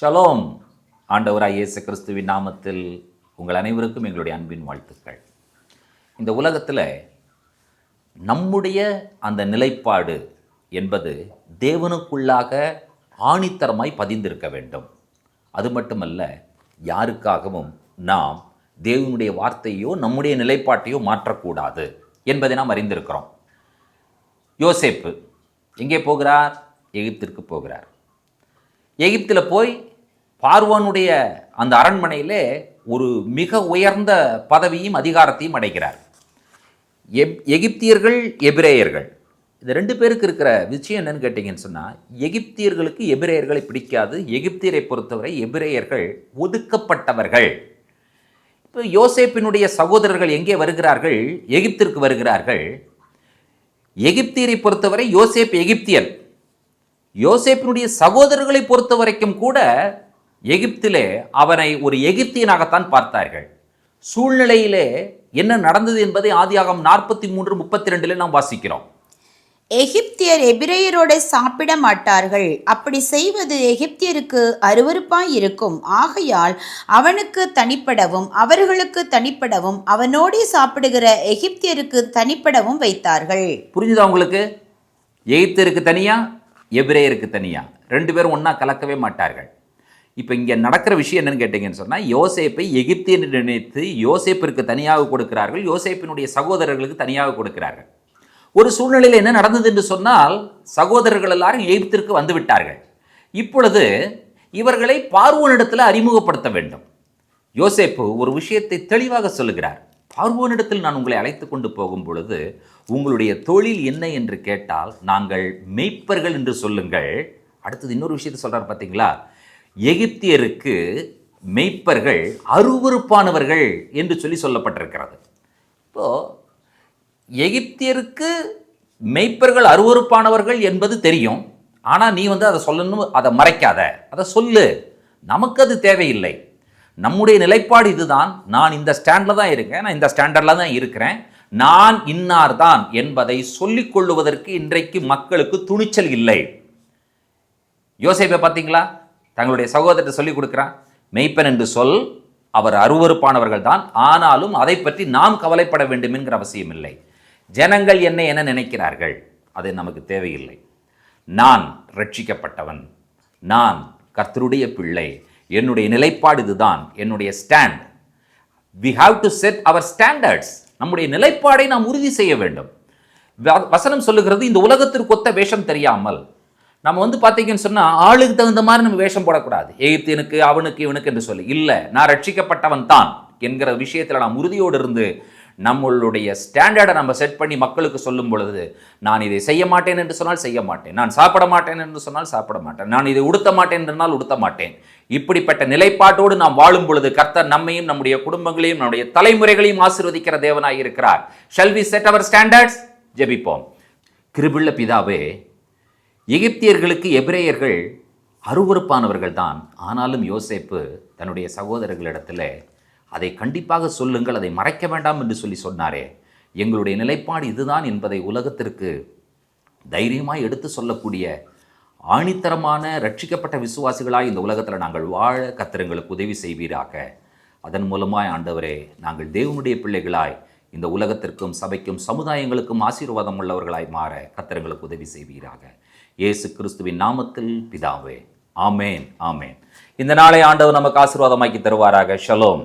Shalom. ஆண்டவராய் இயேசு கிறிஸ்துவின் நாமத்தில் உங்கள் அனைவருக்கும் எங்களுடைய அன்பின் வாழ்த்துக்கள். இந்த உலகத்தில் நம்முடைய அந்த நிலைப்பாடு என்பது தேவனுக்குள்ளாக ஆணித்தரமாய் பதிந்திருக்க வேண்டும். அது மட்டுமல்ல, யாருக்காகவும் நாம் தேவனுடைய வார்த்தையோ நம்முடைய நிலைப்பாட்டையோ மாற்றக்கூடாது என்பதை நாம் அறிந்திருக்கிறோம். யோசேப்பு எங்கே போகிறார்? எகிப்திற்கு போகிறார். எகிப்தில் போய் பார்வோனுடைய அந்த அரண்மனையிலே ஒரு மிக உயர்ந்த பதவியும் அதிகாரத்தையும் அடைகிறார். எகிப்தியர்கள், எபிரேயர்கள், இந்த ரெண்டு பேருக்கு இருக்கிற விஷயம் என்னன்னு கேட்டிங்கன்னு சொன்னால், எகிப்தியர்களுக்கு எபிரேயர்களை பிடிக்காது. எகிப்தியரை பொறுத்தவரை எபிரேயர்கள் ஒதுக்கப்பட்டவர்கள். இப்போ யோசேப்பினுடைய சகோதரர்கள் எங்கே வருகிறார்கள்? எகிப்திற்கு வருகிறார்கள். எகிப்தியரை பொறுத்தவரை யோசேப் எகிப்தியன். யோசேப்பினுடைய சகோதரர்களை பொறுத்த வரைக்கும் கூட எகிப்திலே அவனை ஒரு எகிப்தியனாகத்தான் பார்த்தார்கள். சூழ்நிலையிலே என்ன நடந்தது என்பதை ஆதியாகமம் 43:32 நாம் வாசிக்கிறோம். எகிப்தியர் எபிரேயரோட சாப்பிட மாட்டார்கள், அப்படி செய்வது எகிப்தியருக்கு அருவருப்பாய் இருக்கும். ஆகையால் அவனுக்கு தனிப்படவும் அவர்களுக்கு தனிப்படவும் அவனோடு சாப்பிடுகிற எகிப்தியருக்கு தனிப்படவும் வைத்தார்கள். புரிஞ்சுதா உங்களுக்கு? எகிப்தியருக்கு தனியா, எபிரேயருக்கு தனியா, ரெண்டு பேரும் ஒன்றா கலக்கவே மாட்டார்கள். இப்போ இங்கே நடக்கிற விஷயம் என்னன்னு கேட்டிங்கன்னு சொன்னால், யோசேப்பை எகிப்தியன் நினைத்து யோசேப்பிற்கு தனியாக கொடுக்கிறார்கள், யோசேப்பினுடைய சகோதரர்களுக்கு தனியாக கொடுக்கிறார்கள். ஒரு சூழ்நிலையில் என்ன நடந்தது என்று சொன்னால், சகோதரர்கள் எல்லாரும் எகிப்திற்கு வந்து விட்டார்கள். இப்பொழுது இவர்களை பார்வோனிடத்தில் அறிமுகப்படுத்த வேண்டும். யோசேப்பு ஒரு விஷயத்தை தெளிவாக சொல்லுகிறார். பார்வோனிடத்தில் நான் உங்களை அழைத்து கொண்டு போகும் பொழுது உங்களுடைய தொழில் என்ன என்று கேட்டால், நாங்கள் மெய்ப்பர்கள் என்று சொல்லுங்கள். அடுத்தது இன்னொரு விஷயத்தை சொல்கிறார் பார்த்தீங்களா? எகிப்தியருக்கு மெய்ப்பர்கள் அருவருப்பானவர்கள் என்று சொல்லப்பட்டிருக்கிறது. இப்போது எகிப்தியருக்கு மெய்ப்பர்கள் அருவருப்பானவர்கள் என்பது தெரியும். ஆனால் நீ அதை சொல்லணும், அதை மறைக்காத, அதை சொல்லு. நமக்கு அது தேவையில்லை. நம்முடைய நிலைப்பாடு இதுதான். நான் இந்த ஸ்டாண்டில் தான் இருக்கேன், நான் இந்த ஸ்டாண்டர்டில் தான் இருக்கிறேன், நான் இன்னார் தான் என்பதை சொல்லிக் கொள்ளுவதற்கு இன்றைக்கு மக்களுக்கு துணிச்சல் இல்லை. யோசேப்பை பார்த்தீங்களா? தங்களுடைய சகோதரத்தை சொல்லிக் கொடுக்குறான், மெய்ப்பன் என்று சொல், அவர் அருவருப்பானவர்கள் தான், ஆனாலும் அதை பற்றி நாம் கவலைப்பட வேண்டும் என்கிற அவசியம் இல்லை. ஜனங்கள் என்ன நினைக்கிறார்கள் அது நமக்கு தேவையில்லை. நான் ரட்சிக்கப்பட்டவன், நான் கர்த்தருடைய பிள்ளை, என்னுடைய நிலைப்பாடு இதுதான், என்னுடைய stand. we have to set our standards. நம்முடைய நிலைப்பாடை நாம் உறுதி செய்ய வேண்டும். வசனம் சொல்லுகிறது, இந்த உலகத்திற்கு ஒத்த வேஷம் தெரியாமல் நம்ம பார்த்தீங்கன்னு சொன்னால், ஆளுக்கு தகுந்த மாதிரி நம்ம வேஷம் போடக்கூடாது. எகிப்தியனுக்கு, அவனுக்கு, இவனுக்கு என்று சொல்லி இல்லை, நான் ரட்சிக்கப்பட்டவன் தான் என்கிற விஷயத்தில் நாம் உறுதியோடு இருந்து நம்மளுடைய ஸ்டாண்டர்டை நம்ம செட் பண்ணி மக்களுக்கு சொல்லும் பொழுது, நான் இதை செய்ய மாட்டேன் என்று சொன்னால் செய்ய மாட்டேன், நான் சாப்பிட மாட்டேன் என்று சொன்னால் சாப்பிட மாட்டேன், நான் இதை உடுத்த மாட்டேன் என்றால் உடுத்த மாட்டேன், இப்படிப்பட்ட நிலைப்பாட்டோடு நாம் வாழும் பொழுது கர்த்தர் நம்மையும் நம்முடைய குடும்பங்களையும் நம்முடைய தலைமுறைகளையும் ஆசீர்வதிக்கிற தேவனாய் இருக்கிறார். Shall we set our standards? ஜெபிப்போம். கிருபையுள்ள பிதாவே, எகிப்தியர்களுக்கு எபிரேயர்கள் அருவருப்பானவர்கள் தான், ஆனாலும் யோசேப்பு தன்னுடைய சகோதரர்களிடத்தில் அதை கண்டிப்பாக சொல்லுங்கள், அதை மறைக்க வேண்டாம் என்று சொன்னாரே. எங்களுடைய நிலைப்பாடு இதுதான் என்பதை உலகத்திற்கு தைரியமாய் எடுத்து சொல்லக்கூடிய ஆணித்தரமான ரட்சிக்கப்பட்ட விசுவாசிகளாய் இந்த உலகத்தில் நாங்கள் வாழ கர்த்தர் எங்களுக்கு உதவி செய்வீராக. அதன் மூலமாய் ஆண்டவரே, நாங்கள் தேவனுடைய பிள்ளைகளாய் இந்த உலகத்திற்கும் சபைக்கும் சமுதாயங்களுக்கும் ஆசீர்வாதம் உள்ளவர்களாய் மாற கர்த்தர் எங்களுக்கு உதவி செய்வீராக. இயேசு கிறிஸ்துவின் நாமத்தில் பிதாவே, ஆமேன், ஆமேன். இந்த நாளை ஆண்டவர் நமக்கு ஆசீர்வாதமாக்கி தருவாராக. ஷலோம்.